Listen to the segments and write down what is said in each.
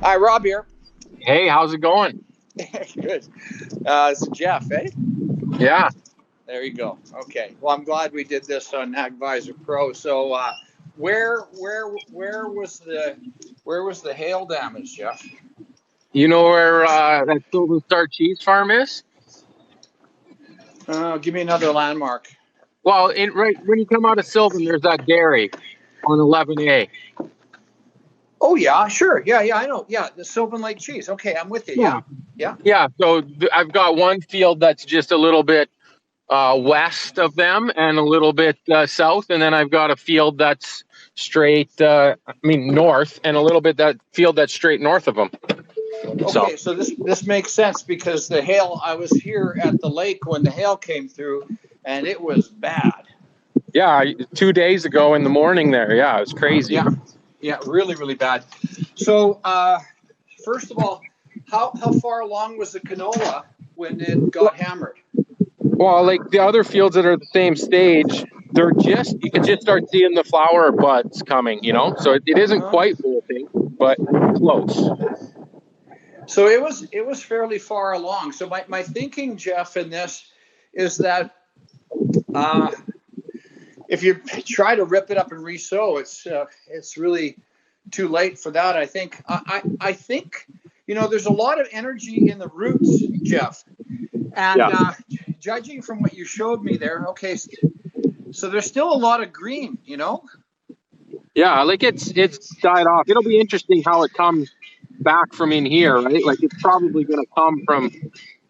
Hi, Rob here. Hey, how's it going? Good. It's Jeff, eh? Yeah. There you go. Okay. Well, I'm glad we did this on AGvisorPRO. So, where was the hail damage, Jeff? You know where that Sylvan Star cheese farm is? Give me another landmark. Well, right when you come out of Sylvan, there's that dairy on 11A. Oh yeah, sure. Yeah, I know. Yeah, the Sylvan Lake cheese. Okay, I'm with you. Yeah. So I've got one field that's just a little bit west of them and a little bit south, and then I've got a field that's straight, north, and a little bit that field that's straight north of them. Okay, so this makes sense because the hail. I was here at the lake when the hail came through, and it was bad. Yeah, 2 days ago in the morning there. Yeah, it was crazy. Yeah, really, really bad. So, first of all, how far along was the canola when it got hammered? Well, like the other fields that are the same stage, you can just start seeing the flower buds coming, So it isn't quite bolting, but close. So it was fairly far along. So my thinking, Jeff, in this is that if you try to rip it up and re-sow, it's really too late for that. I think there's a lot of energy in the roots, Jeff, and judging from what you showed me there, okay, so there's still a lot of green, Yeah, like it's died off. It'll be interesting how it comes back from in here, right? Like it's probably going to come from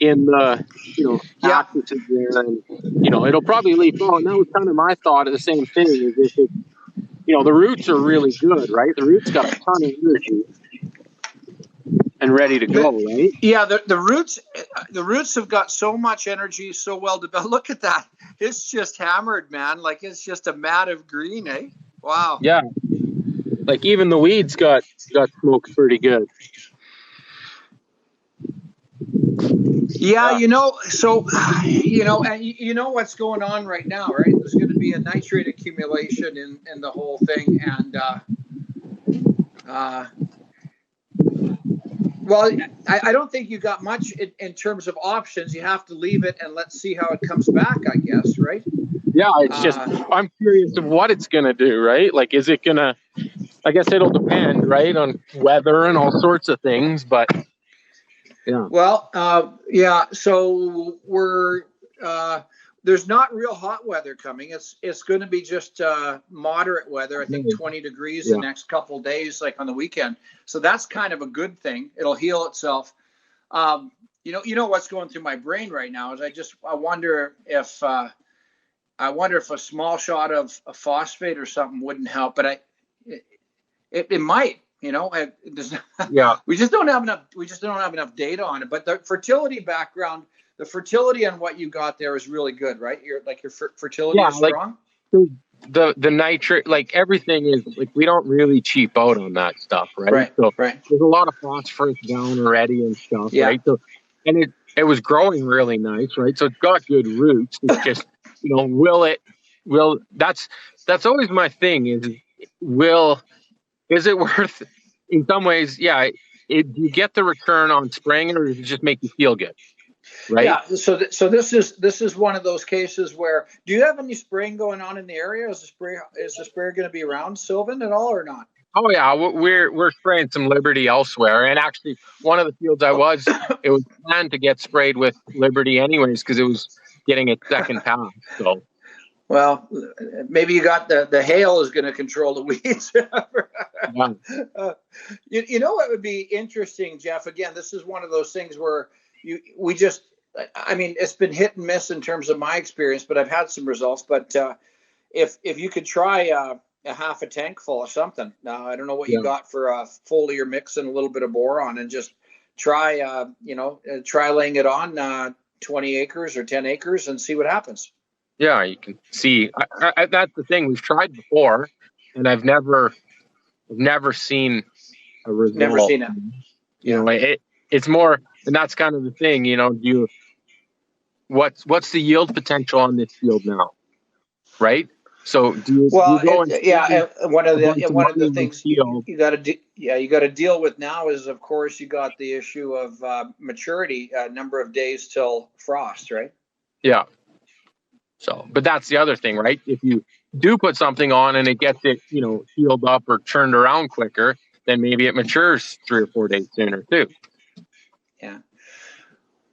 in the axis there, and it'll probably leaf out. And that was kind of my thought of the same thing. Is if it, the roots are really good, right? The roots got a ton of energy and ready to go, right? Yeah, the roots have got so much energy, so well developed. Look at that. It's just hammered, man. Like it's just a mat of green, eh? Wow. Yeah. Like even the weeds got smoked pretty good. Yeah, so and you know what's going on right now, right? There's going to be a nitrate accumulation in the whole thing, and well, I don't think you got much in terms of options. You have to leave it and let's see how it comes back, I guess, right? Yeah, it's just I'm curious of what it's going to do, right? Like, is it going to? I guess it'll depend, right, on weather and all sorts of things, but yeah. Well, so we're there's not real hot weather coming. It's going to be just moderate weather. I think 20 degrees the next couple of days, like on the weekend. So that's kind of a good thing. It'll heal itself. You know what's going through my brain right now is I wonder if a small shot of a phosphate or something wouldn't help, but it might. We just don't have enough data on it. But the fertility background, the fertility on what you got there is really good, right? Your fertility is strong. Like the nitrate, like everything is like we don't really cheap out on that stuff, right? So there's a lot of phosphorus down already and stuff, right? So and it was growing really nice, right? So it's got good roots. It's just that's always my thing is it worth, in some ways, you get the return on spraying, or does it just make you feel good, right? Yeah, so this is one of those cases where, do you have any spraying going on in the area? Is the sprayer going to be around Sylvan at all or not? Oh yeah, we're spraying some Liberty elsewhere, and actually one of the fields it was planned to get sprayed with Liberty anyways because it was getting its second pass, so. Well, maybe you got the hail is going to control the weeds. You know what would be interesting, Jeff? Again, this is one of those things where it's been hit and miss in terms of my experience, but I've had some results. But if you could try a half a tank full of something, now I don't know what you got for a foliar mix and a little bit of boron, and just try laying it on 20 acres or 10 acres and see what happens. Yeah, you can see. That's the thing. We've tried before, and I've never seen a result. Never seen it. It's more, and that's kind of the thing. What's the yield potential on this field now, right? So do you go and yeah, and one of the the things field? you got to deal with now is, of course, you got the issue of maturity, number of days till frost, right? Yeah. So, but that's the other thing, right? If you do put something on and it gets it, healed up or turned around quicker, then maybe it matures 3 or 4 days sooner too. Yeah.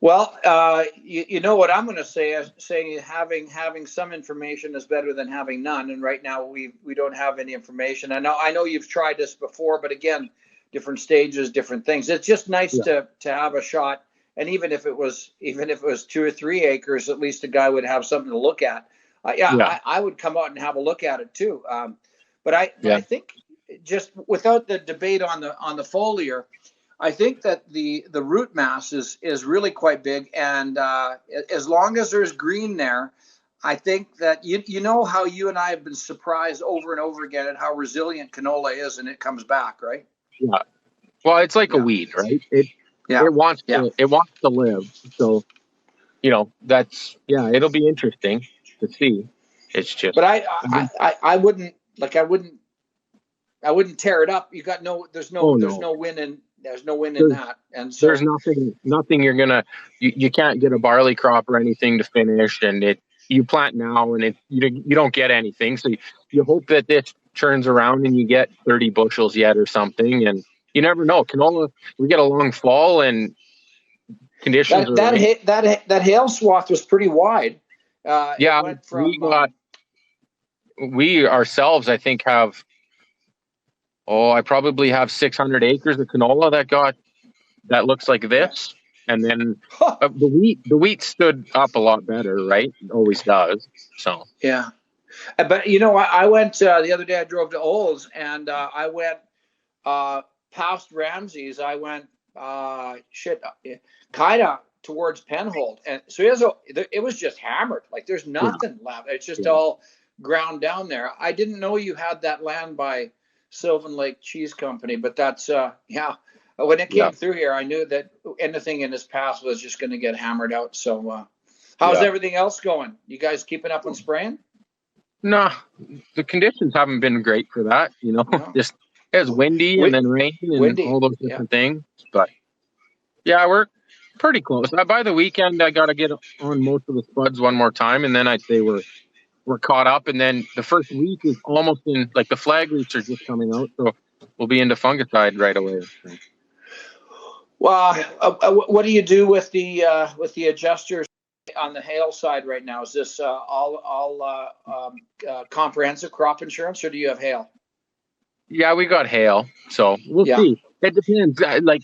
Well, you know what I'm going to say? Saying having some information is better than having none. And right now we don't have any information. I know you've tried this before, but again, different stages, different things. It's just nice to have a shot. And even if it was 2 or 3 acres, at least a guy would have something to look at. I would come out and have a look at it too. But I think, just without the debate on the foliar, I think that the root mass is really quite big, and as long as there's green there, I think that you know how you and I have been surprised over and over again at how resilient canola is, and it comes back, right? Yeah. Well, it's like a weed, right? It wants to live. So, it'll be interesting to see. It's just. But I wouldn't tear it up. There's no win in that, and so there's nothing you can't get a barley crop or anything to finish, and you plant now and you don't get anything. So you hope that this turns around and you get 30 bushels yet or something, and you never know. Canola, we get a long fall and conditions that hail swath was pretty wide. It went from, we ourselves, I think, have. Oh, I probably have 600 acres of canola that looks like this. And then the wheat stood up a lot better, right? It always does. So yeah, but I went the other day. I drove to Olds, and I went past Ramsey's. I went kind of towards Penhold, and so it was just hammered. Like there's nothing left. It's just all ground down there. I didn't know you had that land by Sylvan Lake Cheese Company, but that's when it came through here, I knew that anything in his path was just going to get hammered out. So how's everything else going? You guys keeping up on spraying? No, the conditions haven't been great for that. Just it was windy and then rain and all those different things. But we're pretty close. By the weekend, I got to get on most of the spuds one more time, and then I'd say we're caught up. And then the first week is almost in, like the flag roots are just coming out, so we'll be into fungicide right away. So. Well, what do you do with the adjusters on the hail side right now? Is this all comprehensive crop insurance, or do you have hail? Yeah, we got hail, so we'll see. It depends. Like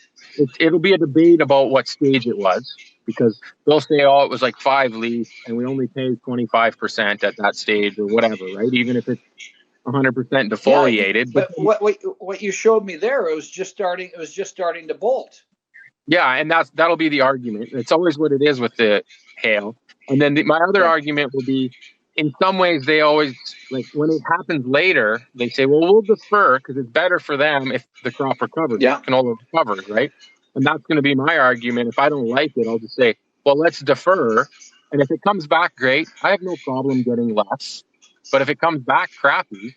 it'll be a debate about what stage it was, because they'll say, "Oh, it was like 5 leaf, and we only pay 25% at that stage, or whatever." Right? Even if it's 100% defoliated. But what you showed me there, it was just starting to bolt. Yeah, and that'll be the argument. It's always what it is with the hail. And then my other argument will be, in some ways, they always, like when it happens later, they say, well, we'll defer because it's better for them if the crop recovers. Canola recovers, right? And that's going to be my argument. If I don't like it, I'll just say, well, let's defer. And if it comes back great, I have no problem getting less. But if it comes back crappy,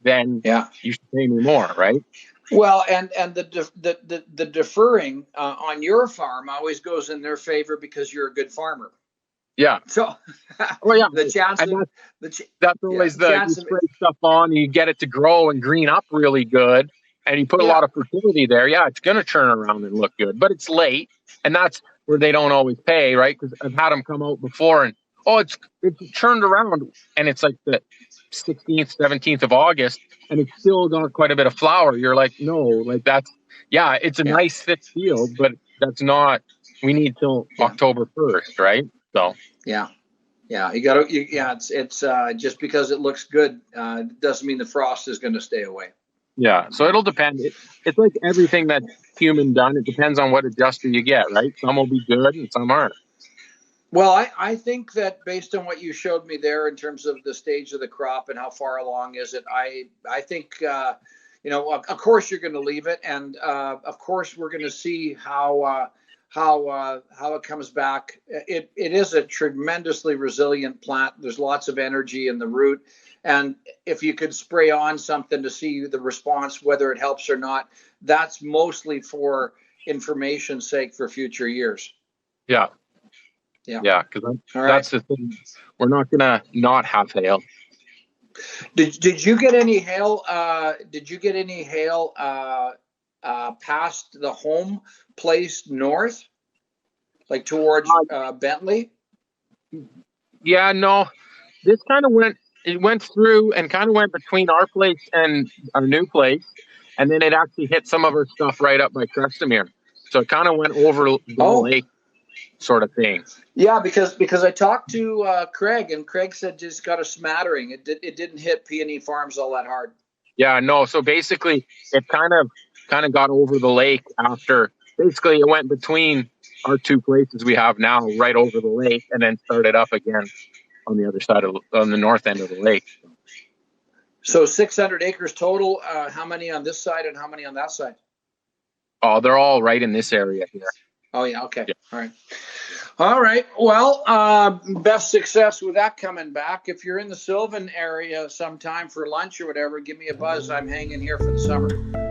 then you should pay me more, right? Well, and the deferring on your farm always goes in their favor because you're a good farmer. Yeah. So, the chance that's always you spray stuff on, and you get it to grow and green up really good, and you put a lot of fertility there. Yeah, it's going to turn around and look good, but it's late, and that's where they don't always pay, right? Because I've had them come out before, and it's turned around, and it's like the 16th, 17th of August, and it's still got quite a bit of flower. You're like, no, like that's it's a nice thick field, but that's not. We need till October 1st, right? So you got to it's just because it looks good doesn't mean the frost is going to stay away. Yeah, so it'll depend. It's like everything that's human done. It depends on what adjuster you get, right? Some will be good and some aren't. Well, I think that based on what you showed me there in terms of the stage of the crop and how far along is it, I think of course you're going to leave it, and of course we're going to see how how it comes back. It is a tremendously resilient plant. There's lots of energy in the root, and if you could spray on something to see the response, whether it helps or not, that's mostly for information's sake for future years. Yeah. Because that's the thing. We're not gonna not have hail. Did you get any hail? Past the home place north, like towards Bentley? Yeah, no. This kind of went through and kind of went between our place and our new place, and then it actually hit some of our stuff right up by Crestemere. So it kind of went over the lake, sort of thing. Yeah, because I talked to Craig, and Craig said just got a smattering. It didn't hit P&E Farms all that hard. Yeah, no. So basically, it kind of got over the lake after. Basically, it went between our two places we have now, right over the lake, and then started up again on the other side on the north end of the lake. So 600 acres total. How many on this side and how many on that side? Oh, they're all right in this area here. Oh yeah. Okay. Yeah. All right. Well, best success with that coming back. If you're in the Sylvan area sometime for lunch or whatever, give me a buzz. I'm hanging here for the summer.